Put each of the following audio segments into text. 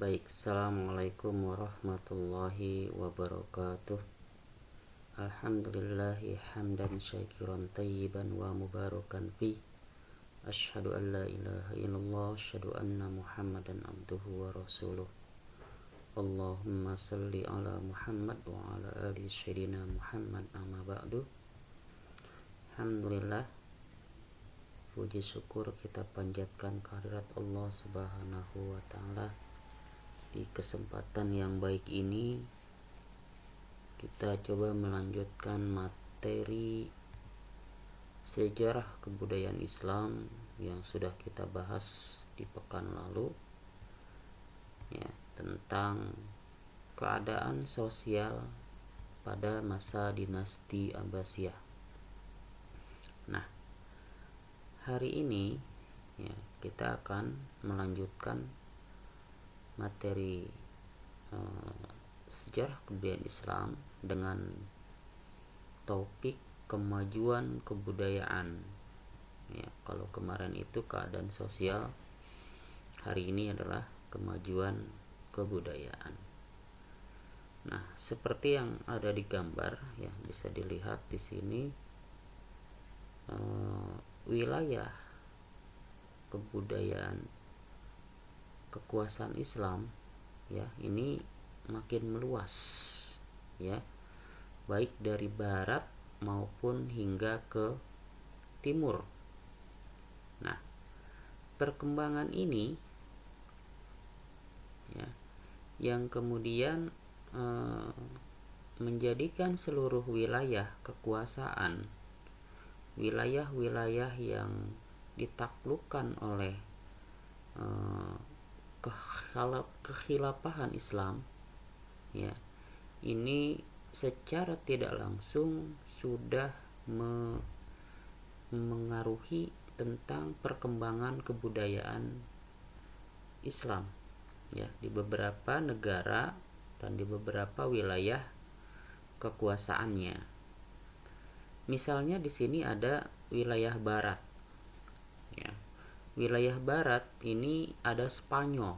Baik, assalamualaikum warahmatullahi wabarakatuh. Alhamdulillahi hamdan syakiran tayyiban wa mubarakan fi. Asyhadu an la ilaha illallah, asyhadu anna Muhammadan abduhu wa rasuluh. Allahumma salli ala Muhammad wa ala ali sayyidina Muhammad, amma ba'du. Alhamdulillah, puji syukur kita panjatkan kehadirat Allah Subhanahu wa taala. Di kesempatan yang baik ini kita coba melanjutkan materi sejarah kebudayaan Islam yang sudah kita bahas di pekan lalu, ya, tentang keadaan sosial pada masa dinasti Abbasiyah. Nah, hari ini ya, kita akan melanjutkan materi sejarah kebudayaan Islam dengan topik kemajuan kebudayaan. Ya, kalau kemarin itu keadaan sosial, hari ini adalah kemajuan kebudayaan. Nah, seperti yang ada di gambar, ya bisa dilihat di sini wilayah kebudayaan kekuasaan Islam, ya, ini makin meluas, ya, baik dari barat maupun hingga ke timur. Nah, perkembangan ini, ya, yang kemudian menjadikan seluruh wilayah kekuasaan, wilayah-wilayah yang ditaklukkan oleh kekhilafahan Islam, ya, ini secara tidak langsung sudah mengaruhi tentang perkembangan kebudayaan Islam, ya, di beberapa negara dan di beberapa wilayah kekuasaannya. Misalnya di sini ada wilayah barat, ya. Wilayah barat ini ada Spanyol.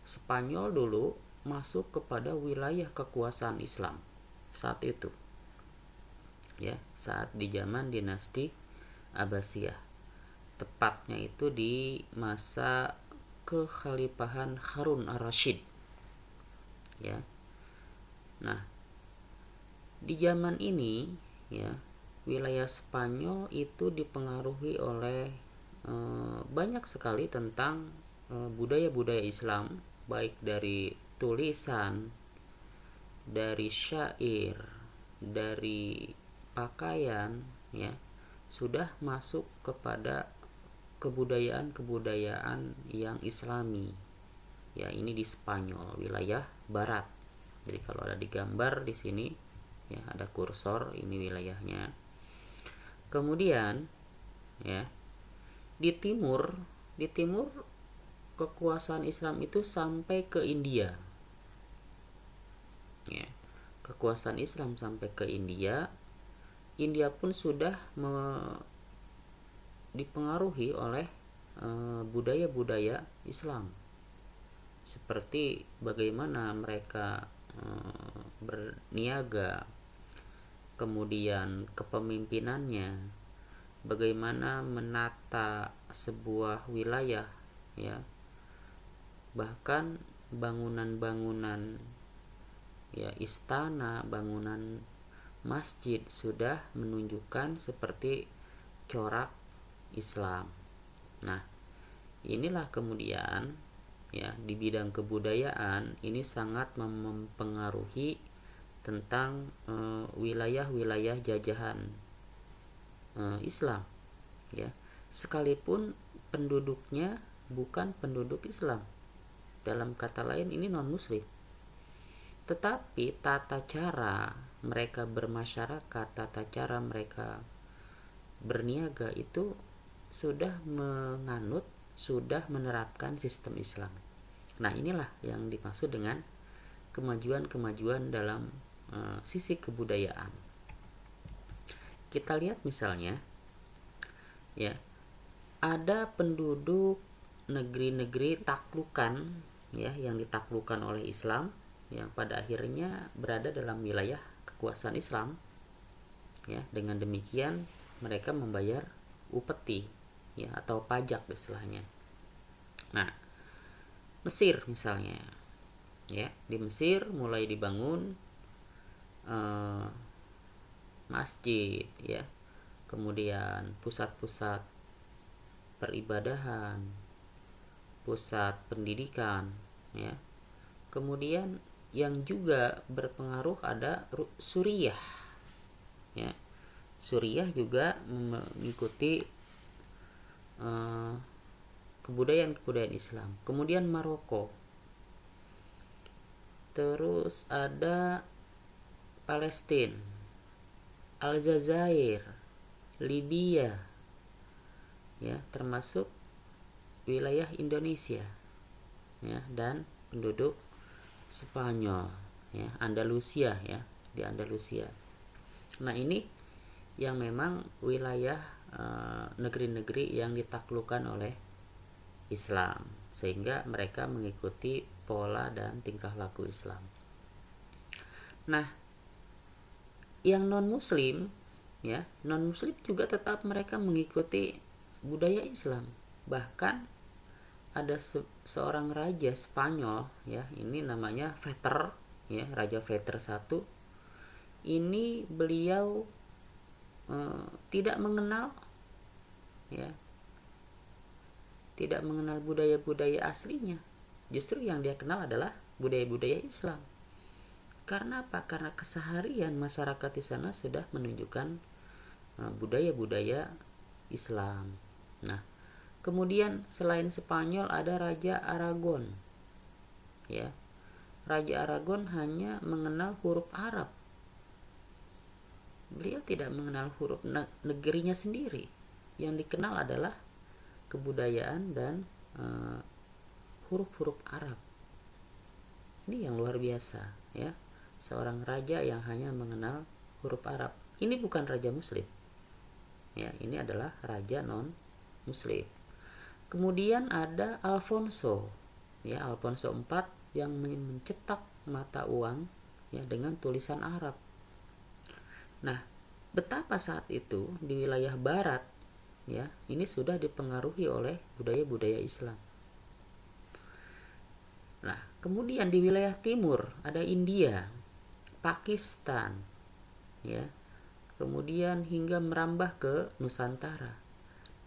Spanyol dulu masuk kepada wilayah kekuasaan Islam saat itu, ya, saat di zaman dinasti Abbasiyah, tepatnya itu di masa kekhalifahan Harun ar-Rasyid, ya. Nah, di zaman ini, ya, wilayah Spanyol itu dipengaruhi oleh banyak sekali tentang budaya-budaya Islam, baik dari tulisan, dari syair, dari pakaian, ya, sudah masuk kepada kebudayaan-kebudayaan yang Islami. Ya, ini di Spanyol, wilayah barat. Jadi kalau ada di gambar di sini, ya, ada kursor, ini wilayahnya. Kemudian, ya, di timur kekuasaan Islam itu sampai ke India, ya, kekuasaan Islam sampai ke India. India pun sudah dipengaruhi oleh budaya-budaya Islam, seperti bagaimana mereka berniaga, kemudian kepemimpinannya, bagaimana menata sebuah wilayah, ya, bahkan bangunan-bangunan, ya, istana, bangunan masjid sudah menunjukkan seperti corak Islam. Nah, inilah kemudian, ya, di bidang kebudayaan ini sangat mempengaruhi tentang wilayah-wilayah jajahan Islam, ya, sekalipun penduduknya bukan penduduk Islam, dalam kata lain ini non muslim, tetapi tata cara mereka bermasyarakat, tata cara mereka berniaga itu sudah menganut, sudah menerapkan sistem Islam. Nah, inilah yang dimaksud dengan kemajuan-kemajuan dalam sisi kebudayaan. Kita lihat misalnya, ya, ada penduduk negeri-negeri taklukan, ya yang ditaklukkan oleh Islam, yang pada akhirnya berada dalam wilayah kekuasaan Islam, ya. Dengan demikian mereka membayar upeti, ya, atau pajak istilahnya. Nah, Mesir misalnya, ya, di Mesir mulai dibangun masjid, ya, kemudian pusat-pusat peribadahan, pusat pendidikan, ya. Kemudian yang juga berpengaruh ada Suriah, ya. Suriah juga mengikuti kebudayaan Islam. Kemudian Maroko, terus ada Palestina, Aljazair, Libya, ya, termasuk wilayah Indonesia, ya, dan penduduk Spanyol, ya, Andalusia, ya, di Andalusia. Nah, ini yang memang wilayah negeri-negeri yang ditaklukkan oleh Islam, sehingga mereka mengikuti pola dan tingkah laku Islam. Nah, yang non muslim, ya, non muslim juga tetap mereka mengikuti budaya Islam. Bahkan ada seorang raja Spanyol, ya, ini namanya Vetter, ya, Raja Vetter I. Ini beliau tidak mengenal, ya, tidak mengenal budaya-budaya aslinya. Justru yang dia kenal adalah budaya-budaya Islam. Karena apa? Karena keseharian masyarakat di sana sudah menunjukkan budaya-budaya Islam. Nah, kemudian selain Spanyol ada Raja Aragon, ya. Raja Aragon hanya mengenal huruf Arab. Beliau tidak mengenal huruf negerinya sendiri. Yang dikenal adalah kebudayaan dan huruf-huruf Arab. Ini yang luar biasa, ya. Seorang raja yang hanya mengenal huruf Arab. Ini bukan raja muslim, ya, ini adalah raja non muslim. Kemudian ada Alfonso, ya, Alfonso IV yang mencetak mata uang, ya, dengan tulisan Arab. Nah, betapa saat itu di wilayah barat, ya, ini sudah dipengaruhi oleh budaya-budaya Islam. Nah, kemudian di wilayah timur ada India, Pakistan, ya. Kemudian hingga merambah ke Nusantara.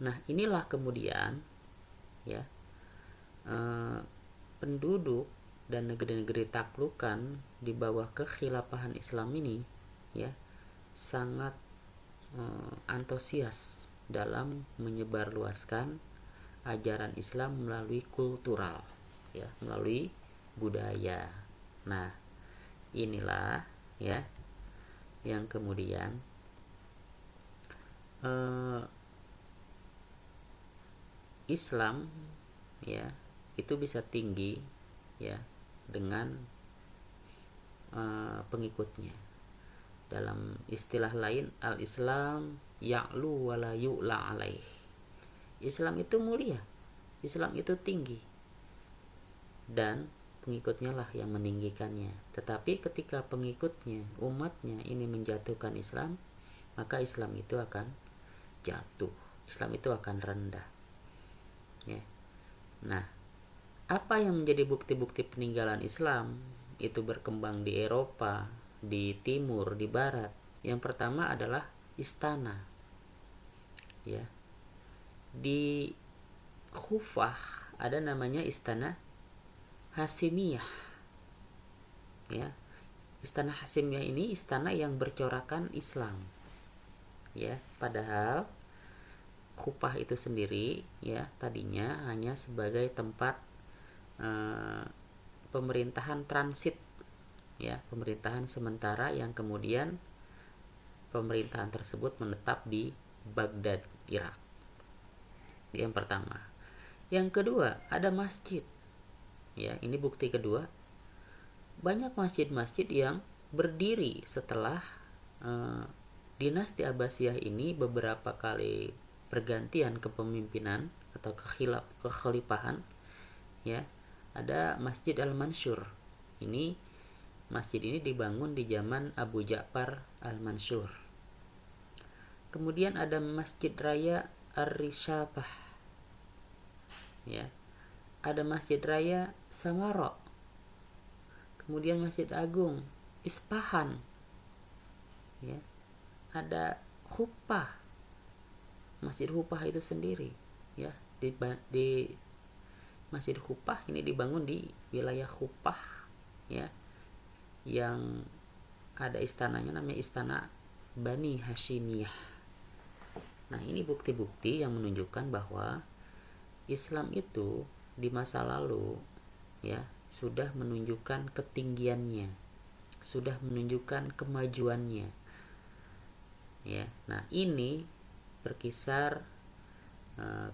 Nah, inilah kemudian, ya, penduduk dan negeri-negeri taklukan di bawah kekhilafahan Islam ini, ya, sangat antusias dalam menyebarluaskan ajaran Islam melalui kultural, ya, melalui budaya. Nah, inilah, ya, yang kemudian Islam, ya, itu bisa tinggi, ya, dengan pengikutnya. Dalam istilah lain, al-Islam ya'lu wa la yu'la alaih. Islam itu mulia, Islam itu tinggi, dan pengikutnya lah yang meninggikannya. Tetapi ketika pengikutnya, umatnya ini menjatuhkan Islam, maka Islam itu akan jatuh, Islam itu akan rendah, ya. Nah, apa yang menjadi bukti-bukti peninggalan Islam itu berkembang di Eropa, di timur, di barat? Yang pertama adalah istana, ya. Di Kufah ada namanya istana Hasimiyah, ya. Istana Hasimiyah ini istana yang bercorakan Islam, ya. Padahal Kufah itu sendiri, ya, tadinya hanya sebagai tempat pemerintahan transit, ya, pemerintahan sementara yang kemudian pemerintahan tersebut menetap di Baghdad, Irak. Yang pertama. Yang kedua, ada masjid, ya. Ini bukti kedua. Banyak masjid-masjid yang berdiri setelah dinasti Abbasiyah ini beberapa kali pergantian kepemimpinan atau kekhalifahan, ya. ada Masjid Al-Mansur. Masjid ini dibangun di zaman Abu Ja'far Al-Mansur. Kemudian ada Masjid Raya Ar-Risyabah, ya. Ada Masjid Raya Samarra. Kemudian Masjid Agung Ispahan, ya. Ada Hupah, Masjid Hupah itu sendiri, ya. Di Masjid Hupah ini dibangun di wilayah Hupah, ya, yang ada istananya namanya Istana Bani Hashimiyah. Nah, ini bukti-bukti yang menunjukkan bahwa Islam itu di masa lalu, ya, sudah menunjukkan ketinggiannya, sudah menunjukkan kemajuannya, ya. Nah, ini berkisar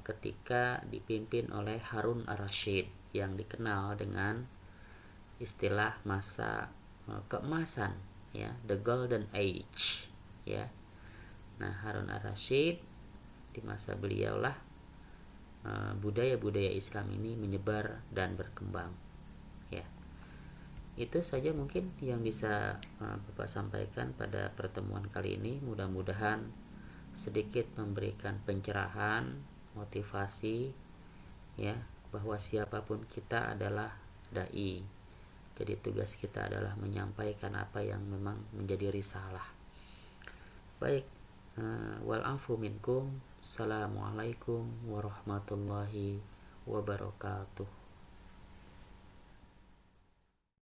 ketika dipimpin oleh Harun ar-Rasyid yang dikenal dengan istilah masa keemasan, ya, the golden age, ya. Nah, Harun ar-Rasyid, di masa beliaulah budaya-budaya Islam ini menyebar dan berkembang, ya. Itu saja mungkin yang bisa Bapak sampaikan pada pertemuan kali ini. Mudah-mudahan sedikit memberikan pencerahan, motivasi, ya, bahwa siapapun kita adalah dai. Jadi tugas kita adalah menyampaikan apa yang memang menjadi risalah. Baik, wal afu minkum. Assalamualaikum warahmatullahi wabarakatuh.